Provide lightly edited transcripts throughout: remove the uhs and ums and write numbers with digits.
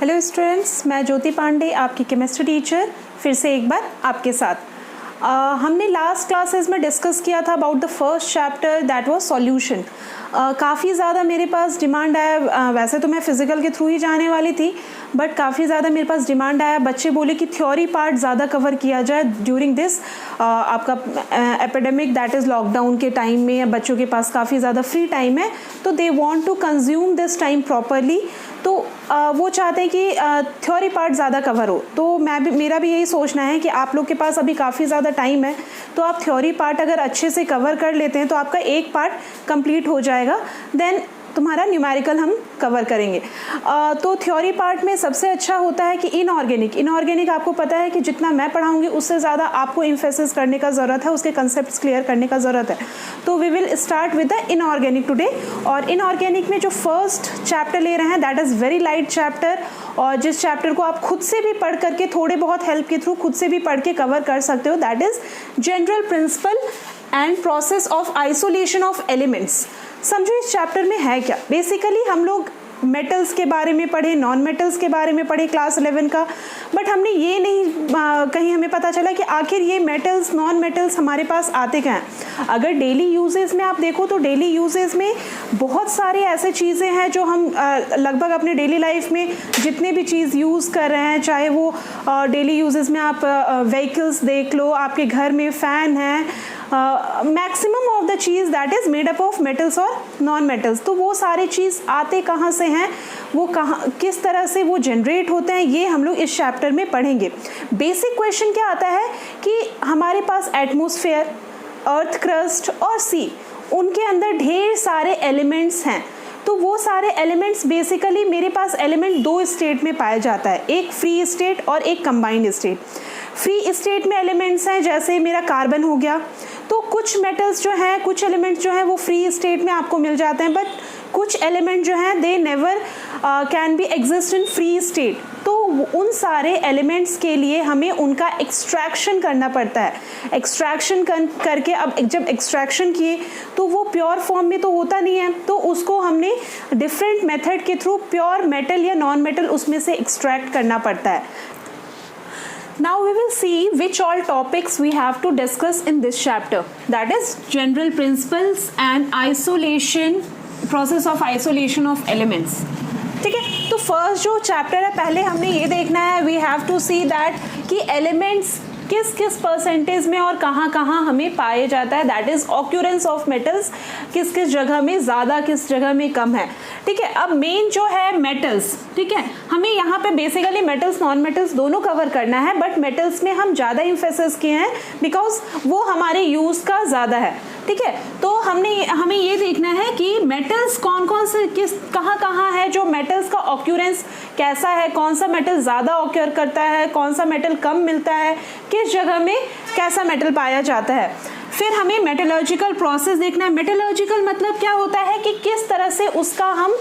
Hello students, मैं ज्योति पांडे आपकी chemistry teacher फिर से एक बार आपके साथ। हमने लास्ट क्लासेस में डिस्कस किया था about the first chapter that was solution. काफ़ी ज़्यादा मेरे पास डिमांड आया, वैसे तो मैं फ़िज़िकल के थ्रू ही जाने वाली थी बट काफ़ी ज़्यादा मेरे पास डिमांड आया। बच्चे बोले कि थ्योरी पार्ट ज़्यादा कवर किया जाए ड्यूरिंग दिस आपका एपिडेमिक दैट इज़ लॉकडाउन के टाइम में बच्चों के पास काफ़ी ज़्यादा फ्री टाइम है, तो they want to consume this time properly. तो वो चाहते हैं कि थ्योरी पार्ट ज़्यादा कवर हो। तो मेरा भी यही सोचना है कि आप लोग के पास अभी काफ़ी ज़्यादा टाइम है, तो आप थ्योरी पार्ट अगर अच्छे से कवर कर लेते हैं तो आपका एक पार्ट कंप्लीट हो जाएगा, देन तुम्हारा न्यूमेरिकल हम कवर करेंगे। तो थ्योरी पार्ट में सबसे अच्छा होता है कि इनऑर्गेनिक आपको पता है कि जितना मैं पढ़ाऊंगी उससे ज़्यादा आपको एम्फेसिस करने का ज़रूरत है, उसके कंसेप्ट्स क्लियर करने का ज़रूरत है। तो we will start with the inorganic today. और इनऑर्गेनिक में जो फर्स्ट चैप्टर ले रहे हैं that is very light chapter, और जिस चैप्टर को आप खुद से भी पढ़ करके थोड़े बहुत हेल्प के थ्रू खुद से भी पढ़ के कवर कर सकते हो, that is general principle and process of isolation of elements. समझो इस चैप्टर में है क्या। बेसिकली हम लोग मेटल्स के बारे में पढ़े, नॉन मेटल्स के बारे में पढ़े क्लास 11 का, बट हमने ये नहीं कहीं हमें पता चला कि आखिर ये मेटल्स नॉन मेटल्स हमारे पास आते क्या हैं। अगर डेली यूजेस में आप देखो तो डेली यूजेस में बहुत सारे ऐसे चीज़ें हैं जो हम लगभग अपने डेली लाइफ में जितने भी चीज़ यूज़ कर रहे हैं, चाहे वो डेली यूजेस में आप व्हीकल्स देख लो, आपके घर में फ़ैन है, maximum of the cheese that is made up of metals और नॉन मेटल्स। तो वो सारे चीज़ आते कहाँ से हैं, वो कहाँ किस तरह से वो जनरेट होते हैं, ये हम लोग इस चैप्टर में पढ़ेंगे। बेसिक क्वेश्चन क्या आता है कि हमारे पास एटमॉस्फेयर, अर्थ क्रस्ट और सी, उनके अंदर ढेर सारे एलिमेंट्स हैं। तो वो सारे एलिमेंट्स बेसिकली मेरे पास एलिमेंट दो स्टेट में पाया जाता है, एक फ्री स्टेट और एक कंबाइंड स्टेट। फ्री स्टेट में एलिमेंट्स हैं जैसे मेरा कार्बन हो गया, तो कुछ मेटल्स जो हैं, कुछ एलिमेंट्स जो हैं वो फ्री स्टेट में आपको मिल जाते हैं, बट कुछ एलिमेंट जो हैं they never can be exist in free state. तो उन सारे एलिमेंट्स के लिए हमें उनका एक्सट्रैक्शन करना पड़ता है। एक्सट्रैक्शन करके अब जब एक्सट्रैक्शन किए तो वो प्योर फॉर्म में तो होता नहीं है, तो उसको हमने डिफरेंट मेथड के थ्रू प्योर मेटल या नॉन मेटल उसमें से एक्सट्रैक्ट करना पड़ता है। Now we will see which all topics we have to discuss in this chapter, that is general principles and isolation, process of isolation of elements। ठीक है, तो first जो चैप्टर है पहले हमने ये देखना है, we have to see that कि एलिमेंट्स किस किस परसेंटेज में और कहाँ कहाँ हमें पाए जाता है, that is occurrence of metals, किस किस जगह में ज़्यादा किस जगह में कम है। ठीक है, अब मेन जो है मेटल्स, ठीक है, हमें यहाँ पे बेसिकली मेटल्स नॉन मेटल्स दोनों कवर करना है, बट मेटल्स में हम ज़्यादा इम्फेसिस किए हैं बिकॉज वो हमारे यूज़ का ज़्यादा है। ठीक है, तो हमें ये देखना है कि मेटल्स कौन कौन से किस कहाँ है, जो मेटल्स का ऑक्यूरेंस कैसा है, कौन सा मेटल ज़्यादा ऑक्यूर करता है, कौन सा मेटल कम मिलता है, किस जगह में कैसा मेटल पाया जाता है। फिर हमें मेटलर्जिकल प्रोसेस देखना है। मेटलर्जिकल मतलब क्या होता है कि किस तरह से उसका हम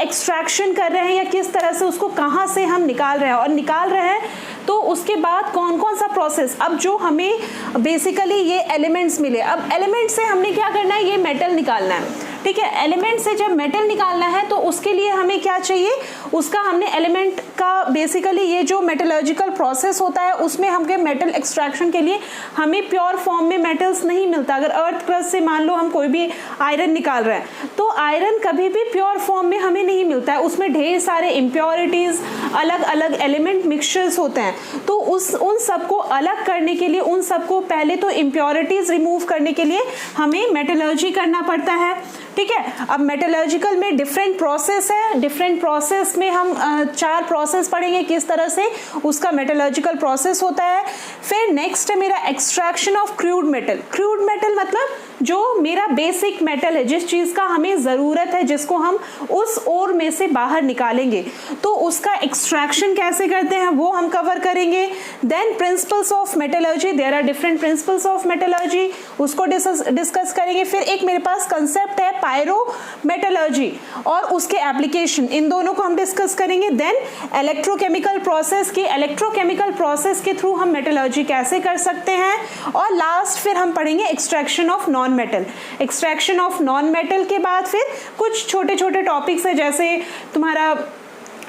एक्सट्रैक्शन कर रहे हैं या किस तरह से उसको कहाँ से हम निकाल रहे हैं, और निकाल रहे हैं तो उसके बाद कौन कौन सा प्रोसेस। अब जो हमें बेसिकली ये एलिमेंट्स मिले, अब एलिमेंट से हमने क्या करना है, ये मेटल निकालना है। ठीक है, एलिमेंट से जब मेटल निकालना है तो उसके लिए हमें क्या चाहिए, उसका हमने एलिमेंट का बेसिकली ये जो मेटलर्जिकल प्रोसेस होता है उसमें हमके मेटल एक्सट्रैक्शन के लिए हमें प्योर फॉर्म में मेटल्स नहीं मिलता। अगर अर्थ क्रस्ट से मान लो हम कोई भी आयरन निकाल रहे हैं तो आयरन कभी भी प्योर फॉर्म में हमें नहीं मिलता है, उसमें ढेर सारे इम्प्योरिटीज, अलग अलग एलिमेंट मिक्सचर्स होते हैं। तो उन सबको अलग करने के लिए, उन सबको पहले तो इम्प्योरिटीज रिमूव करने के लिए हमें मेटलर्जी करना पड़ता है। ठीक है, अब मेटलर्जिकल में डिफरेंट प्रोसेस है, डिफरेंट प्रोसेस में हम 4 प्रोसेस पढ़ेंगे किस तरह से उसका मेटलर्जिकल प्रोसेस होता है। फिर नेक्स्ट है मेरा extraction of crude metal. Crude metal मतलब जो मेरा बेसिक मेटल है, जिस चीज़ का हमें ज़रूरत है, जिसको हम उस ओर में से बाहर निकालेंगे, तो उसका एक्सट्रैक्शन कैसे करते हैं वो हम कवर करेंगे। Then principles of metallurgy, there are different principles of metallurgy, उसको डिस्कस करेंगे। फिर एक मेरे पास कंसेप्ट है पायरोमेटलर्जी और उसके एप्लीकेशन, इन दोनों को हम डिस्कस करेंगे। देन इलेक्ट्रोकेमिकल प्रोसेस की, इलेक्ट्रोकेमिकल प्रोसेस के थ्रू हम मेटलर्जी कैसे कर सकते हैं। और लास्ट फिर हम पढ़ेंगे extraction of non metal. Extraction of non metal के बाद फिर कुछ छोटे छोटे टॉपिक्स है, जैसे तुम्हारा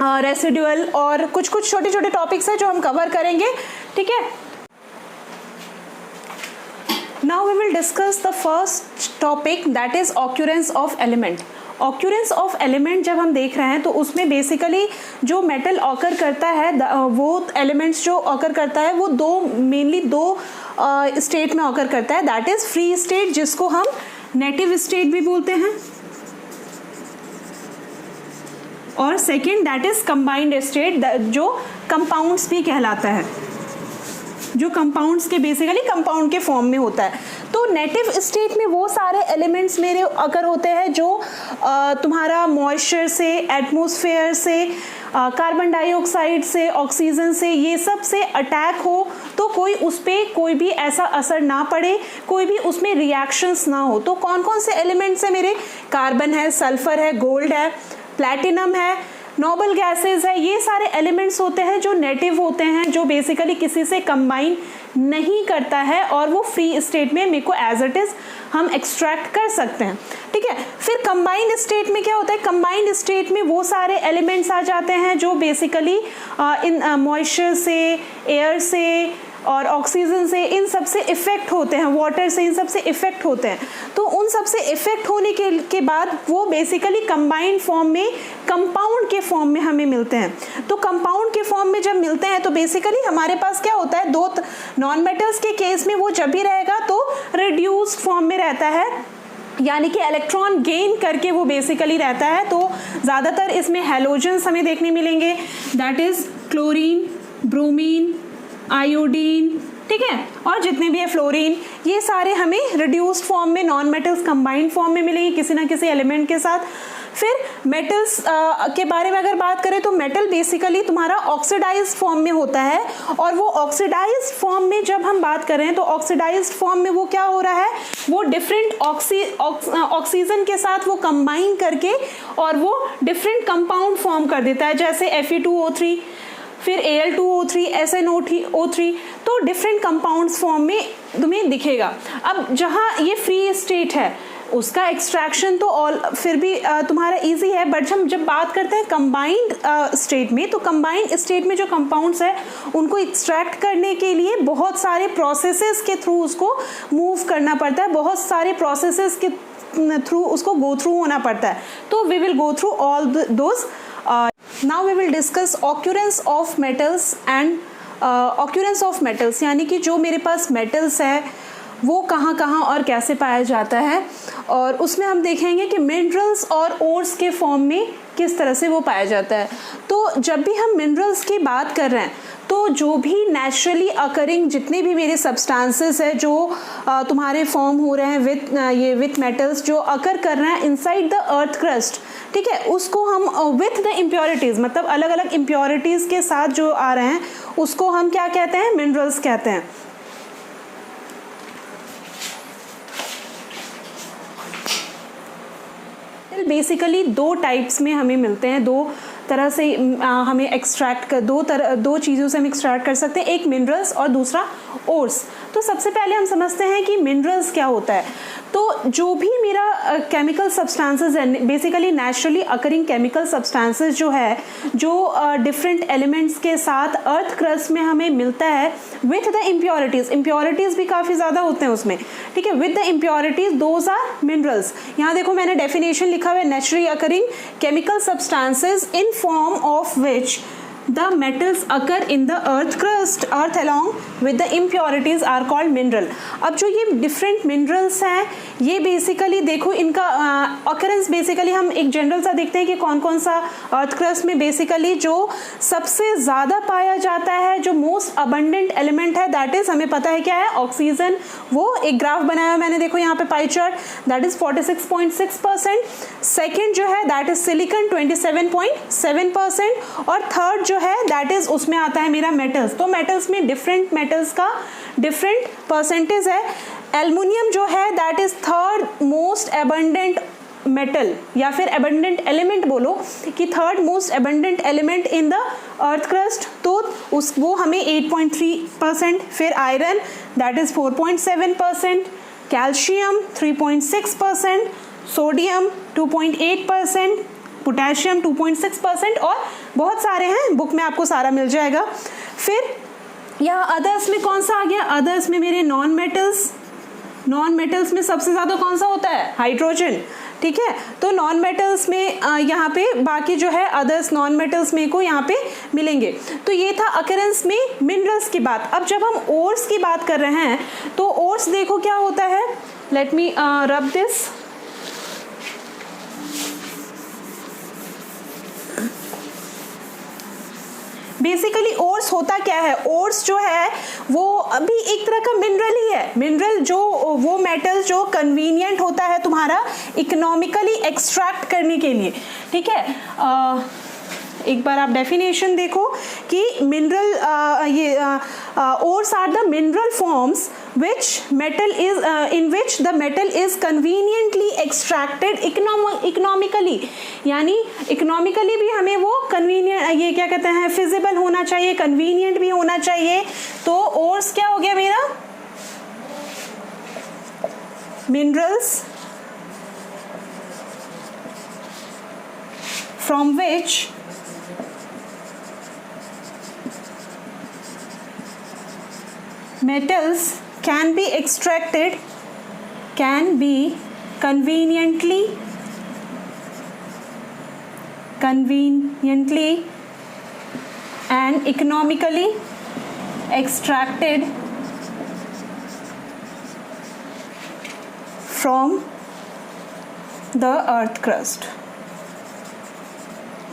रेसिडुअल और कुछ कुछ छोटे छोटे टॉपिक्स हैं जो हम कवर करेंगे, ठीक है। Now we will discuss the first topic that is occurrence of element. Occurrence of element जब हम देख रहे हैं तो उसमें बेसिकली जो मेटल ऑकर करता है, वो एलिमेंट्स जो ऑकर करता है वो मेनली दो स्टेट में ऑकर करता है, दैट इज फ्री स्टेट जिसको हम नेटिव स्टेट भी बोलते हैं, और second that is combined state जो कंपाउंड्स भी कहलाता है, जो कंपाउंड्स के बेसिकली कंपाउंड के फॉर्म में होता है। तो नेटिव स्टेट में वो सारे एलिमेंट्स मेरे अगर होते हैं जो तुम्हारा मॉइस्चर से, एटमॉस्फेयर से, कार्बन डाइऑक्साइड से, ऑक्सीजन से, ये सब से अटैक हो तो कोई उस पर कोई भी ऐसा असर ना पड़े, कोई भी उसमें रिएक्शंस ना हो। तो कौन कौन से एलिमेंट्स हैं मेरे? कार्बन है, सल्फर है, गोल्ड है, प्लैटिनम है, नोबल गैसेस है, ये सारे एलिमेंट्स होते हैं जो नेटिव होते हैं, जो बेसिकली किसी से कंबाइन नहीं करता है और वो फ्री स्टेट में मेरे को एज इट इज हम एक्सट्रैक्ट कर सकते हैं, ठीक है। फिर कंबाइंड स्टेट में क्या होता है? कंबाइंड स्टेट में वो सारे एलिमेंट्स आ जाते हैं जो बेसिकली इन मॉइस्चर से, एयर से और ऑक्सीजन से, इन सब से इफेक्ट होते हैं, वाटर से, इन सब से इफेक्ट होते हैं। तो उन सब से इफेक्ट होने के बाद वो बेसिकली कंबाइंड फॉर्म में, कंपाउंड के फॉर्म में हमें मिलते हैं। तो कंपाउंड के फॉर्म में जब मिलते हैं तो बेसिकली हमारे पास क्या होता है, दो नॉन मेटल्स के केस में वो जब भी रहेगा तो रिड्यूस्ड फॉर्म में रहता है, यानी कि इलेक्ट्रॉन गेन करके वो बेसिकली रहता है। तो ज़्यादातर इसमें हैलोजेंस हमें देखने मिलेंगे, that is chlorine, bromine, iodine, ठीक है, और जितने भी है फ्लोरीन, ये सारे हमें रिड्यूस्ड फॉर्म में, नॉन मेटल्स कंबाइंड फॉर्म में मिलेंगे किसी ना किसी एलिमेंट के साथ। फिर मेटल्स के बारे में अगर बात करें तो मेटल बेसिकली तुम्हारा ऑक्सीडाइज्ड फॉर्म में होता है, और वो ऑक्सीडाइज्ड फॉर्म में जब हम बात कर रहे हैं तो ऑक्सीडाइज्ड फॉर्म में वो क्या हो रहा है, वो डिफरेंट ऑक्सीजन के साथ वो कंबाइन करके और वो डिफरेंट कंपाउंड फॉर्म कर देता है, जैसे Fe2O3, फिर Al2O3, SnO3, तो डिफरेंट कंपाउंड्स फॉर्म में तुम्हें दिखेगा। अब जहाँ ये फ्री स्टेट है उसका एक्सट्रैक्शन तो फिर भी तुम्हारा इजी है, बट हम जब बात करते हैं कंबाइंड स्टेट में, तो कंबाइंड स्टेट में जो कंपाउंड्स है उनको एक्सट्रैक्ट करने के लिए बहुत सारे प्रोसेसेस के थ्रू उसको मूव करना पड़ता है, बहुत सारे प्रोसेसेस के थ्रू उसको गो थ्रू होना पड़ता है। तो we will go through all those. Now we will discuss occurrence of metals and occurrence of metals, यानी कि जो मेरे पास मेटल्स है वो कहाँ कहाँ और कैसे पाया जाता है, और उसमें हम देखेंगे कि मिनरल्स और ओर्स के फॉर्म में किस तरह से वो पाया जाता है। तो जब भी हम मिनरल्स की बात कर रहे हैं तो जो भी नेचुरली अकरिंग जितने भी मेरे सब्सटेंसेस है जो तुम्हारे फॉर्म हो रहे हैं विथ मेटल्स जो अकर कर रहे हैं इनसाइड द अर्थ क्रस्ट, ठीक है, उसको हम विथ द इम्प्योरिटीज़, मतलब अलग अलग इम्प्योरिटीज़ के साथ जो आ रहे हैं उसको हम क्या कहते हैं? मिनरल्स कहते हैं। बेसिकली दो टाइप्स में हमें मिलते हैं, दो तरह से हमें एक्सट्रैक्ट कर दो चीज़ों से हम एक्सट्रैक्ट कर सकते हैं, एक मिनरल्स और दूसरा ओर्स। तो सबसे पहले हम समझते हैं कि मिनरल्स क्या होता है। तो जो भी मेरा केमिकल सब्सटेंसेस है, basically naturally occurring chemical substances जो है, जो डिफरेंट एलिमेंट्स के साथ अर्थ क्रस्ट में हमें मिलता है विथ द इम्प्योरिटीज़ भी काफ़ी ज़्यादा होते हैं उसमें, ठीक है, with the impurities those are minerals. यहाँ देखो मैंने डेफिनेशन लिखा हुआ है, naturally occurring chemical substances in form of which the metals occur in the earth crust, earth along with the impurities are called mineral। अब जो ये different minerals हैं ये बेसिकली देखो इनका occurrence बेसिकली हम एक जनरल सा देखते हैं कि कौन कौन सा अर्थ क्रस्ट में बेसिकली जो सबसे ज़्यादा पाया जाता है, जो मोस्ट अबंडेंट एलिमेंट है, दैट इज़ हमें पता है क्या है, ऑक्सीजन। वो एक ग्राफ बनाया मैंने, देखो यहाँ पे pie chart, that is 46.6%। Second जो है दैट इज़ सिलिकॉन 27.7%, और थर्ड जो है दैट इज़ उसमें आता है मेरा मेटल्स। तो मेटल्स में डिफरेंट मेटल्स का डिफरेंट परसेंटेज है। एल्युमिनियम जो है that is third most abundant metal, या फिर एबंडेंट एलिमेंट बोलो कि third most abundant element in the earth crust, तो वो हमें 8.3%। फिर iron that is 4.7%, calcium 3.6%, sodium 2.8%, potassium 2.6% और बहुत सारे हैं, बुक में आपको सारा मिल जाएगा। फिर यहाँ अदर्स में कौन सा आ गया, अदर्स में मेरे नॉन मेटल्स, नॉन मेटल्स में सबसे ज़्यादा कौन सा होता है, हाइड्रोजन, ठीक है। तो नॉन मेटल्स में यहाँ पे बाकी जो है अदर्स नॉन मेटल्स में को यहाँ पे मिलेंगे। तो ये था अकरेंस में मिनरल्स की बात। अब जब हम ओर्स की बात कर रहे हैं तो ओर्स देखो क्या होता है, let me rub this. Basically ores होता क्या है, ओर्स जो है वो अभी एक तरह का मिनरल ही है। मिनरल जो वो मेटल जो कन्वीनियंट होता है तुम्हारा इकोनॉमिकली एक्सट्रैक्ट करने के लिए, ठीक है। एक बार आप डेफिनेशन देखो कि mineral ores are the mineral forms which metal is in which the metal is conveniently extracted economically, यानी इकोनॉमिकली भी हमें वो कन्वीनियंट, ये क्या कहते हैं, फिजिबल होना चाहिए, कन्वीनियंट भी होना चाहिए। तो ओर्स क्या हो गया मेरा, minerals from which metals can be extracted, can be conveniently and economically extracted from the earth crust,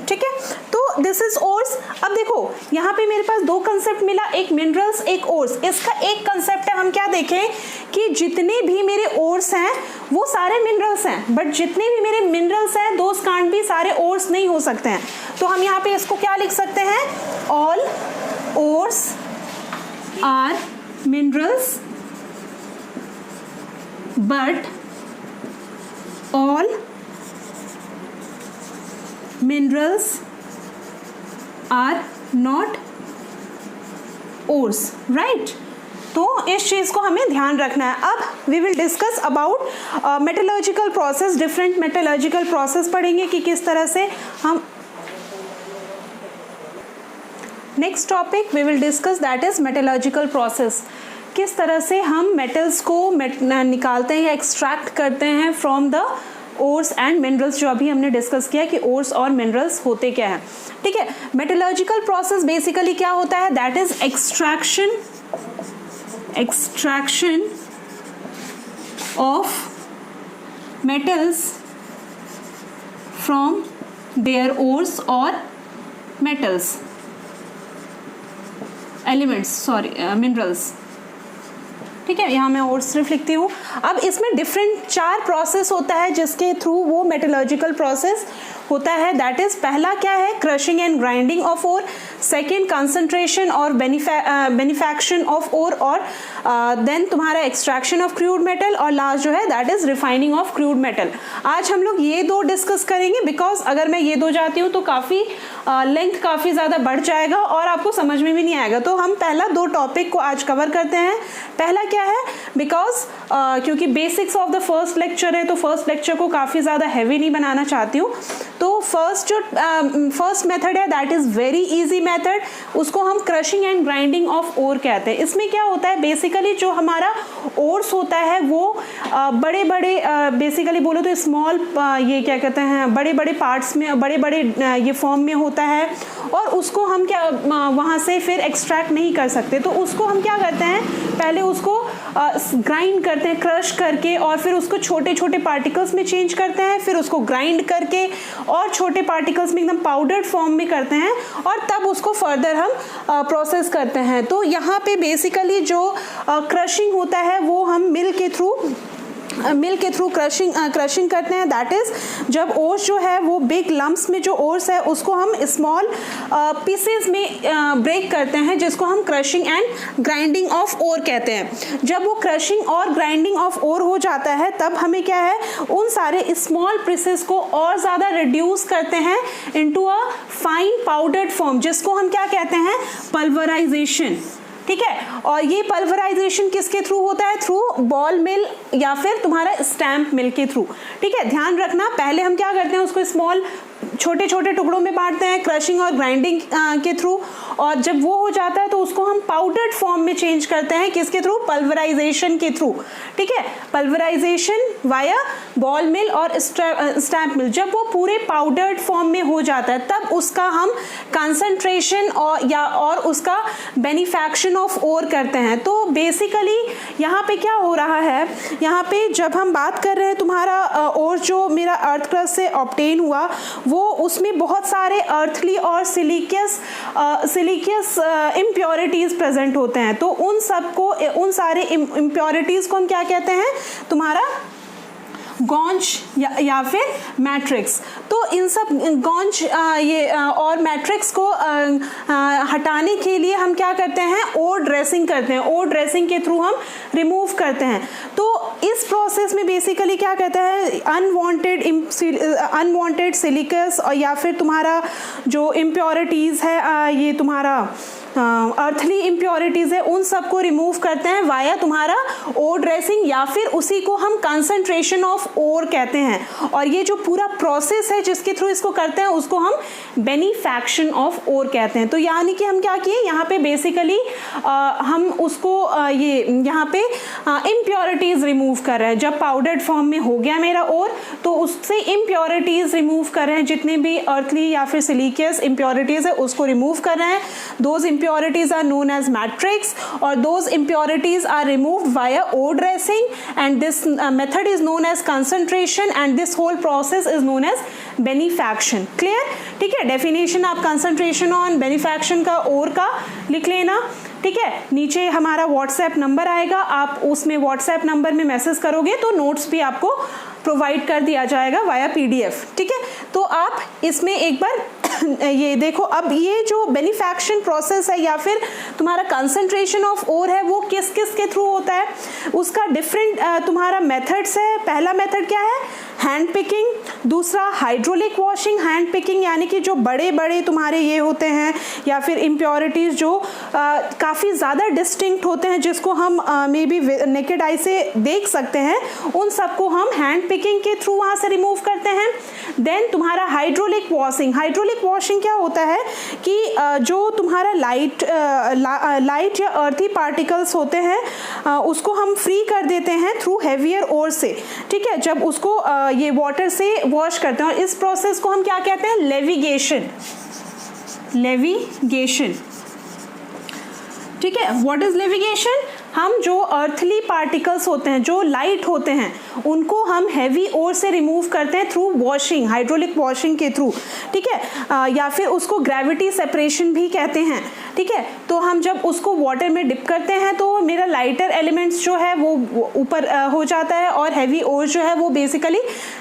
ठीक है। तो दिस इज ओर्स। अब देखो यहाँ पे मेरे पास दो कंसेप्ट मिला, एक मिनरल्स एक ओर्स। इसका एक कंसेप्ट है, हम क्या देखें कि जितने भी मेरे ओर्स हैं वो सारे मिनरल्स हैं, बट जितने भी मेरे मिनरल्स हैं दोस कांट भी सारे ओर्स नहीं हो सकते हैं। तो हम यहाँ पे इसको क्या लिख सकते हैं, all ores are minerals but all minerals are not ores, right? तो इस चीज को हमें ध्यान रखना है। अब we will discuss about metallurgical process, different metallurgical process पढ़ेंगे कि किस तरह से हम, next topic we will discuss that is metallurgical process, किस तरह से हम मेटल्स को निकालते हैं या एक्सट्रैक्ट करते हैं from the ores and minerals, जो अभी हमने डिस्कस किया कि ओर्स और मिनरल्स होते क्या हैं, ठीक है। मेटलर्जिकल प्रोसेस बेसिकली क्या होता है, that is extraction of metals from their ores और मेटल्स एलिमेंट्स, सॉरी मिनरल्स, ठीक है। यहाँ मैं और सिर्फ लिखती हूँ। अब इसमें डिफरेंट 4 प्रोसेस होता है जिसके थ्रू वो मेटलर्जिकल प्रोसेस होता है। दैट इज, पहला क्या है, crushing and grinding of ore, second concentration और बेनिफैक्शन ऑफ ओर, और देन तुम्हारा एक्सट्रैक्शन ऑफ क्रूड मेटल, और लास्ट जो है that is refining of crude metal. आज हम लोग ये 2 डिस्कस करेंगे, बिकॉज अगर मैं ये 2 जाती हूँ तो काफ़ी लेंथ काफ़ी ज़्यादा बढ़ जाएगा और आपको समझ में भी नहीं आएगा। तो हम पहला 2 टॉपिक को आज कवर करते हैं। पहला क्या है, बिकॉज क्योंकि basics of the first lecture है तो फर्स्ट लेक्चर को काफ़ी ज़्यादा हैवी नहीं बनाना चाहती हूँ। तो फर्स्ट मेथड है that is very easy method, उसको हम crushing and grinding of ore कहते हैं। इसमें क्या होता है, बेसिकली जो हमारा ओर्स होता है वो बड़े बड़े बेसिकली बोलो तो स्मॉल, ये क्या कहते हैं, बड़े बड़े पार्ट्स में, बड़े बड़े ये फॉर्म में होता है, और उसको हम क्या वहाँ से फिर एक्सट्रैक्ट नहीं कर सकते। तो उसको हम क्या करते हैं, पहले उसको ग्राइंड करते हैं क्रश करके, और फिर उसको छोटे छोटे पार्टिकल्स में चेंज करते हैं, फिर उसको ग्राइंड करके और छोटे पार्टिकल्स में एकदम पाउडर्ड फॉर्म में करते हैं, और तब उसको फर्दर हम प्रोसेस करते हैं। तो यहाँ पे बेसिकली जो क्रशिंग होता है वो हम मिल के थ्रू क्रशिंग करते हैं। दैट इज, जब ओर्स जो है वो बिग लम्प्स में जो ओर्स है उसको हम स्मॉल पीसेस में ब्रेक करते हैं, जिसको हम crushing and grinding of ore कहते हैं। जब वो क्रशिंग और ग्राइंडिंग ऑफ ओर हो जाता है तब हमें क्या है, उन सारे स्मॉल पीसेस को और ज़्यादा रिड्यूस करते हैं into a fine powdered form, जिसको हम क्या कहते हैं, पल्वराइजेशन, ठीक है। और ये पल्वराइजेशन किसके थ्रू होता है, थ्रू बॉल मिल या फिर तुम्हारा स्टैम्प मिल के थ्रू, ठीक है। ध्यान रखना, पहले हम क्या करते हैं, उसको स्मॉल छोटे छोटे टुकड़ों में बांटते हैं क्रशिंग और ग्राइंडिंग के थ्रू, और जब वो हो जाता है तो उसको हम पाउडर्ड फॉर्म में चेंज करते हैं, किसके थ्रू? पल्वराइजेशन के थ्रू। ठीक है, पल्वराइजेशन वाया बॉल मिल और स्टैम्प मिल। जब वो पूरे पाउडर्ड फॉर्म में हो जाता है तब उसका हम कंसंट्रेशन और उसका बेनिफैक्शन ऑफ ओर करते हैं। तो बेसिकली यहाँ पे क्या हो रहा है, यहाँ पे जब हम बात कर रहे हैं तुम्हारा और जो मेरा अर्थ क्रस्ट से ऑब्टेन हुआ वो उसमें बहुत सारे अर्थली और सिलिकियस इम्प्योरिटीज प्रेजेंट होते हैं। तो उन सारे इम्प्योरिटीज को हम क्या कहते हैं? तुम्हारा गॉन्ज या फिर मैट्रिक्स। तो इन सब गॉन्ज और मैट्रिक्स को हटाने के लिए हम क्या करते हैं? ओर ड्रेसिंग करते हैं। ओर ड्रेसिंग के थ्रू हम रिमूव करते हैं। तो इस प्रोसेस में बेसिकली क्या कहता है? अनवांटेड सिलिकस और या फिर तुम्हारा जो इम्प्योरिटीज़ है, ये तुम्हारा अर्थली इम्प्योरिटीज़ है, उन सब को रिमूव करते हैं वाया तुम्हारा ओर ड्रेसिंग, या फिर उसी को हम कंसंट्रेशन ऑफ ओर कहते हैं। और ये जो पूरा प्रोसेस है जिसके थ्रू इसको करते हैं उसको हम बेनिफैक्शन ऑफ ओर कहते हैं। तो यानी कि हम क्या किए यहाँ पे बेसिकली हम उसको ये यहाँ पे इम्प्योरिटीज़ रिमूव कर रहे हैं। जब पाउडर्ड फॉर्म में हो गया मेरा ओर तो उससे इम्प्योरिटीज़ रिमूव कर रहे हैं, जितने भी अर्थली या फिर सिलिकियस इम्प्योरिटीज़ है उसको रिमूव कर रहे हैं। Those impurities are known as matrix, or those impurities are removed via ore dressing, and this method is known as concentration, and this whole process is known as benefaction. Clear? ठीक है, definition आप concentration on benefaction का और का लिख लेना। ठीक है, नीचे हमारा व्हाट्सएप नंबर आएगा, आप उसमें व्हाट्सएप नंबर में मैसेज करोगे तो नोट्स भी आपको प्रोवाइड कर दिया जाएगा वाया पीडीएफ। ठीक है, तो आप इसमें एक बार ये देखो, अब ये जो बेनिफैक्शन प्रोसेस है या फिर तुम्हारा कंसंट्रेशन ऑफ ओर है वो किस किस के थ्रू होता है, उसका डिफरेंट तुम्हारा मेथड्स है। पहला मेथड क्या है? Hand picking. दूसरा हाइड्रोलिक वॉशिंग। हैंड पिकिंग यानी कि जो बड़े बड़े तुम्हारे ये होते हैं या फिर इम्प्योरिटीज़ जो काफ़ी ज़्यादा डिस्टिंक्ट होते हैं, जिसको हम मे बी नेकेड आई से देख सकते हैं, उन सबको हम हैंड पिकिंग के थ्रू वहाँ से रिमूव करते हैं। देन तुम्हारा हाइड्रोलिक वॉशिंग। हाइड्रोलिक वॉशिंग क्या होता है कि जो तुम्हारा लाइट या अर्थी पार्टिकल्स होते हैं उसको हम फ्री कर देते हैं थ्रू हेवियर ओर से। ठीक है, जब उसको ये वाटर से वॉश करते हैं, और इस प्रोसेस को हम क्या कहते हैं? लेविगेशन। लेविगेशन। ठीक है, व्हाट इज लेविगेशन? हम जो अर्थली पार्टिकल्स होते हैं, जो लाइट होते हैं, उनको हम हैवी ओर से रिमूव करते हैं थ्रू वॉशिंग, हाइड्रोलिक वॉशिंग के थ्रू। ठीक है, या फिर उसको ग्रेविटी सेपरेशन भी कहते हैं। ठीक है, तो हम जब उसको वाटर में डिप करते हैं तो मेरा लाइटर एलिमेंट्स जो है वो ऊपर हो जाता है और हैवी ओर जो है वो बेसिकली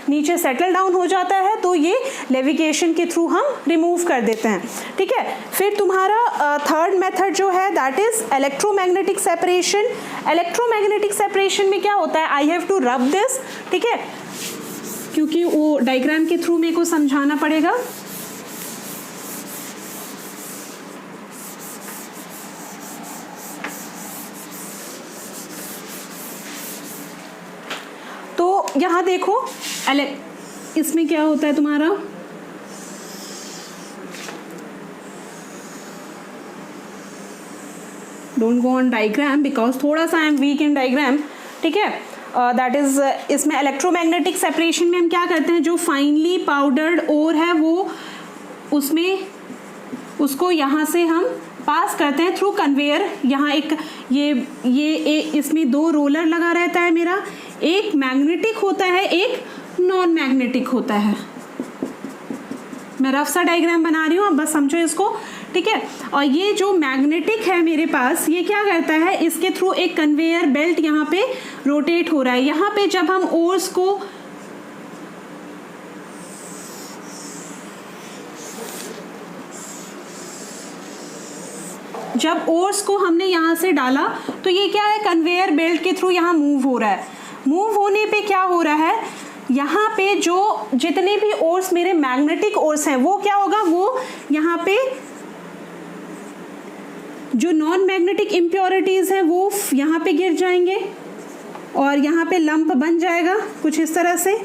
नीचे सेटल डाउन हो जाता है। तो ये लेविगेशन के थ्रू हम रिमूव कर देते हैं। ठीक है, फिर तुम्हारा थर्ड मेथड जो है that is electromagnetic separation. Electromagnetic separation में क्या होता है? I have to rub this. ठीक है, क्योंकि वो डायग्राम के थ्रू मेरे को समझाना पड़ेगा। तो यहां देखो, इसमें क्या होता है तुम्हारा, don't go on diagram because थोड़ा सा I am weak in diagram. ठीक है, दैट इज इसमें इलेक्ट्रोमैग्नेटिक सेपरेशन में हम क्या करते हैं, जो फाइनली पाउडर्ड ओर है वो उसमें उसको यहाँ से हम पास करते हैं थ्रू कन्वेयर। यहाँ एक इसमें दो रोलर लगा रहता है मेरा, एक मैग्नेटिक होता है, एक नॉन मैग्नेटिक होता है। मैं रफ सा डायग्राम बना रही हूँ, अब बस समझो इसको। ठीक है, और ये जो मैग्नेटिक है मेरे पास, ये क्या करता है, इसके थ्रू एक कन्वेयर बेल्ट यहाँ पे रोटेट हो रहा है। यहाँ पे जब हम ओर्स को हमने यहाँ से डाला तो ये क्या है, कन्वेयर बेल्ट के थ्रू यहाँ मूव हो रहा है। मूव होने पे क्या हो रहा है, यहाँ पे जो जितने भी ओर्स मेरे मैग्नेटिक ओर्स हैं वो क्या होगा, वो यहाँ पे जो नॉन मैग्नेटिक इम्प्योरिटीज हैं वो यहाँ पे गिर जाएंगे और यहाँ पे लंप बन जाएगा कुछ इस तरह से।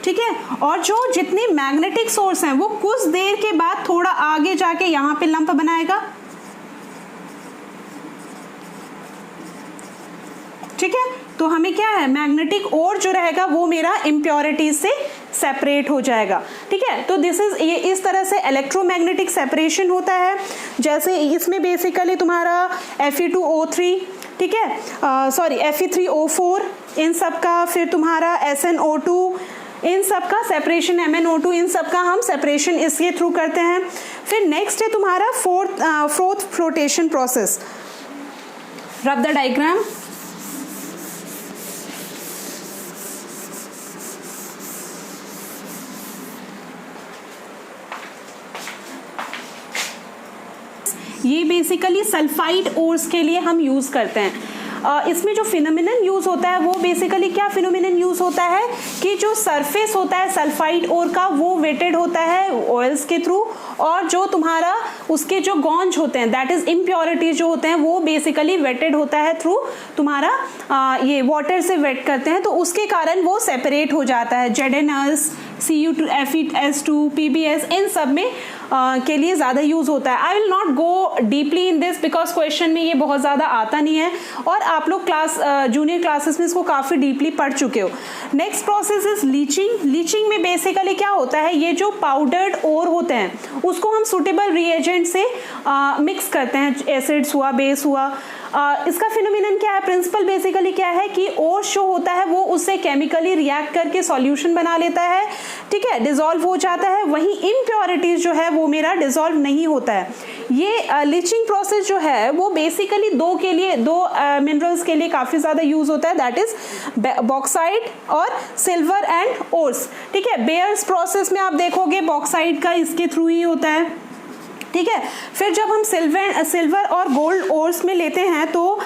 ठीक है, और जो जितने मैग्नेटिक सोर्स हैं वो कुछ देर के बाद थोड़ा आगे जाके यहाँ पे लंप बनाएगा, ठीक है। तो हमें क्या है, मैग्नेटिक ओर जो रहेगा वो मेरा इम्प्योरिटीज से सेपरेट हो जाएगा, ठीक है। तो दिस इज, ये इस तरह से इलेक्ट्रोमैग्नेटिक सेपरेशन होता है। जैसे इसमें बेसिकली तुम्हारा Fe2O3, ठीक है, सॉरी Fe3O4 इन सब का, फिर तुम्हारा SnO2 इन सब का सेपरेशन, MnO2 इन सब का हम सेपरेशन इसके थ्रू करते हैं। फिर नेक्स्ट है तुम्हारा फोर्थ फ्लोटेशन प्रोसेस। रब द डायग्राम। ये बेसिकली सल्फाइड ओर्स के लिए हम यूज़ करते हैं। इसमें जो फिनोमिनन यूज़ होता है वो बेसिकली क्या फिनोमिनन यूज़ होता है कि जो सरफेस होता है सल्फाइड ओर का वो वेटेड होता है ऑयल्स के थ्रू, और जो तुम्हारा उसके जो गॉन्ज होते हैं दैट इज इम्प्योरिटीज जो होते हैं वो बेसिकली वेटेड होता है थ्रू तुम्हारा ये वाटर से वेट करते हैं, तो उसके कारण वो सेपरेट हो जाता है। ZnS, Cu2, Fe2, PbS इन सब में के लिए ज़्यादा यूज़ होता है। I will not go deeply in this because question में ये बहुत ज़्यादा आता नहीं है, और आप लोग जूनियर क्लासेस में इसको काफ़ी डीपली पढ़ चुके हो। Next process is leaching. Leaching में बेसिकली क्या होता है, ये जो पाउडर्ड ओर होते हैं उसको हम सुटेबल रिएजेंट से मिक्स करते हैं, एसिड्स हुआ, बेस हुआ। इसका फिनोमिनन क्या है, प्रिंसिपल बेसिकली क्या है कि ओर जो होता है वो उससे केमिकली रिएक्ट करके सॉल्यूशन बना लेता है, ठीक है, डिसॉल्व हो जाता है। वहीं इम्प्योरिटीज जो है वो मेरा डिसॉल्व नहीं होता है। ये लीचिंग प्रोसेस जो है वो बेसिकली दो मिनरल्स के लिए काफ़ी ज़्यादा यूज होता है, दैट इज बॉक्साइट और सिल्वर एंड ओर्स, ठीक है। बेयर्स प्रोसेस में आप देखोगे बॉक्साइट का इसके थ्रू ही होता है, ठीक है। फिर जब हम सिल्वर और गोल्ड ओर्स में लेते हैं तो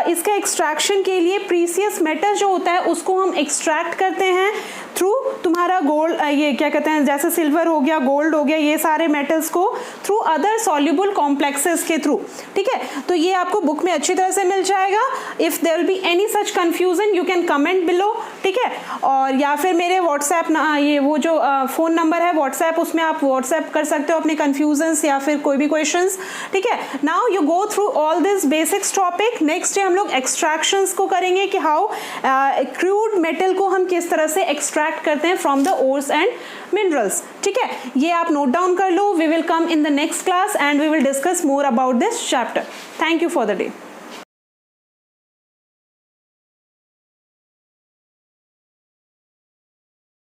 इसका एक्सट्रैक्शन के लिए प्रीसियस मेटल जो होता है उसको हम एक्सट्रैक्ट करते हैं थ्रू तुम्हारा गोल्ड, ये क्या कहते हैं, जैसे सिल्वर हो गया, गोल्ड हो गया, ये सारे मेटल्स को थ्रू अदर सॉल्युबल कॉम्प्लेक्सेस के थ्रू, ठीक है। तो ये आपको बुक में अच्छी तरह से मिल जाएगा। If there will be any such confusion you can comment below, ठीक है। और या फिर मेरे व्हाट्सएप ये वो जो फ़ोन नंबर है व्हाट्सएप, उसमें आप व्हाट्सएप कर सकते हो अपने कन्फ्यूजन्स या फिर कोई भी क्वेश्चंस, ठीक है। Now you go through all this basics topic. Next day हम लोग एक्सट्रैक्शंस को करेंगे कि हाउ क्रूड मेटल को हम किस तरह से एक्सट्रैक्ट करते हैं from the ores and minerals, ठीक है। ये आप नोट डाउन कर लो। We will come in the next class and we will discuss more about this chapter. Thank you for the day.